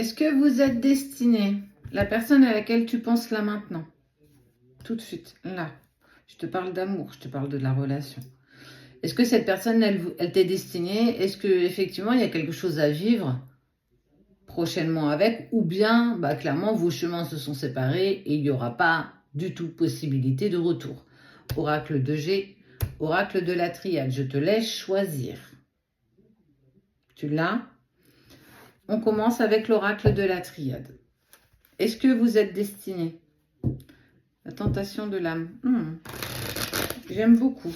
Est-ce que vous êtes destiné, la personne à laquelle tu penses là maintenant, tout de suite, là, je te parle d'amour, je te parle de la relation. Est-ce que cette personne, elle t'est destinée? Est-ce qu'effectivement, il y a quelque chose à vivre prochainement avec? Ou bien, clairement, vos chemins se sont séparés et il n'y aura pas du tout possibilité de retour. Oracle de G, oracle de la triade, je te laisse choisir. Tu l'as? On commence avec l'oracle de la triade. Est-ce que vous êtes destiné? La tentation de l'âme. J'aime beaucoup.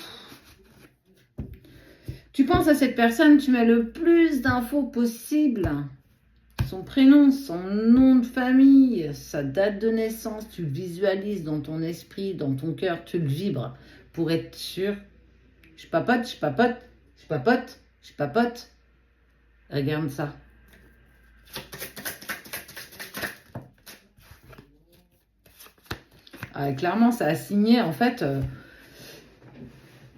Tu penses à cette personne, tu mets le plus d'infos possible. Son prénom, son nom de famille, sa date de naissance, tu le visualises dans ton esprit, dans ton cœur, tu le vibres pour être sûr. Je papote, je papote, je papote, je papote. Regarde ça. Clairement, ça a signé, en fait,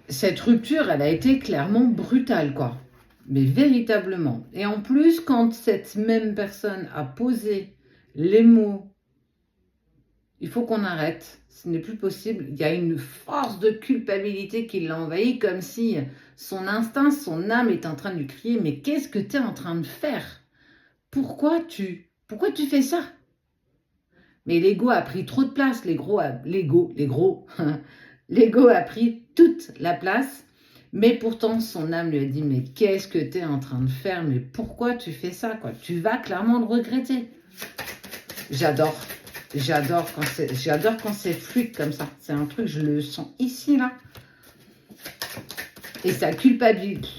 cette rupture, elle a été clairement brutale, quoi. Mais véritablement. Et en plus, quand cette même personne a posé les mots, il faut qu'on arrête, ce n'est plus possible, il y a une force de culpabilité qui l'a envahi, comme si son instinct, son âme est en train de lui crier, mais qu'est-ce que tu es en train de faire? Pourquoi tu fais ça? Mais l'ego a pris trop de place, l'ego a pris toute la place, mais pourtant son âme lui a dit, mais qu'est-ce que tu es en train de faire? Mais pourquoi tu fais ça, quoi? Tu vas clairement le regretter. J'adore quand c'est fluide comme ça. C'est un truc, je le sens ici, là. Et sa culpabilité,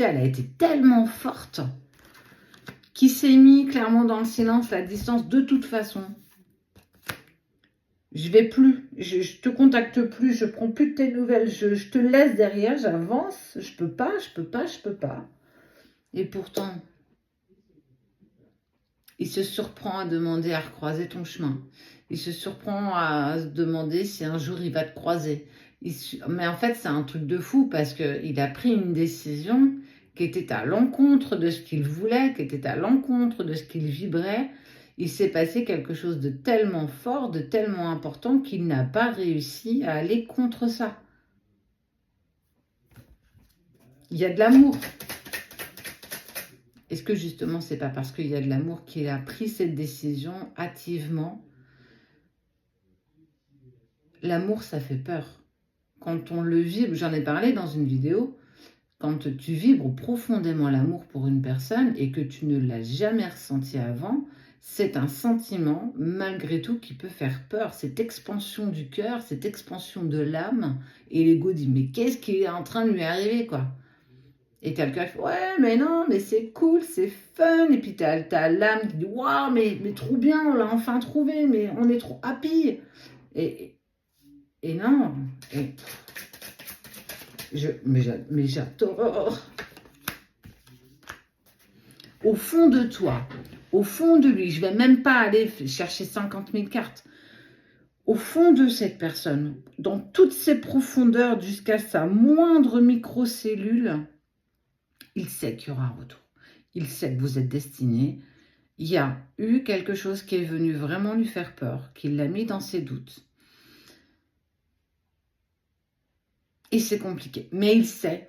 elle a été tellement forte qu'il s'est mis clairement dans le silence, la distance, de toute façon. Je vais plus, je te contacte plus, je prends plus de tes nouvelles, je te laisse derrière, j'avance, je peux pas. Et pourtant, il se surprend à demander à recroiser ton chemin. Il se surprend à se demander si un jour il va te croiser. Mais en fait, c'est un truc de fou parce qu'il a pris une décision qui était à l'encontre de ce qu'il voulait, qui était à l'encontre de ce qu'il vibrait. Il s'est passé quelque chose de tellement fort, de tellement important qu'il n'a pas réussi à aller contre ça. Il y a de l'amour. Est-ce que justement, c'est pas parce qu'il y a de l'amour qu'il a pris cette décision hâtivement? L'amour, ça fait peur. Quand on le vibre, j'en ai parlé dans une vidéo, quand tu vibres profondément l'amour pour une personne et que tu ne l'as jamais ressenti avant, c'est un sentiment, malgré tout, qui peut faire peur. Cette expansion du cœur, cette expansion de l'âme, et l'ego dit, mais qu'est-ce qui est en train de lui arriver, quoi? Et quelqu'un fait, ouais, mais non, mais c'est cool, c'est fun. Et puis t'as l'âme qui dit, waouh, mais trop bien, on l'a enfin trouvé, mais on est trop happy. Et non, mais j'adore. Au fond de toi, au fond de lui, je ne vais même pas aller chercher 50 000 cartes. Au fond de cette personne, dans toutes ses profondeurs, jusqu'à sa moindre microcellule, il sait qu'il y aura un retour. Il sait que vous êtes destinés. Il y a eu quelque chose qui est venu vraiment lui faire peur, qui l'a mis dans ses doutes. Et c'est compliqué. Mais il sait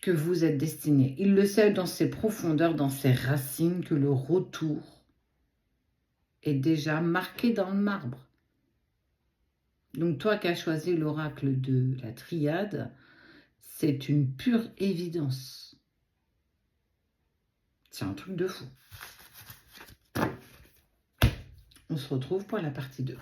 que vous êtes destinés. Il le sait dans ses profondeurs, dans ses racines, que le retour est déjà marqué dans le marbre. Donc toi qui as choisi l'oracle de la triade, c'est une pure évidence. C'est un truc de fou. On se retrouve pour la partie 2.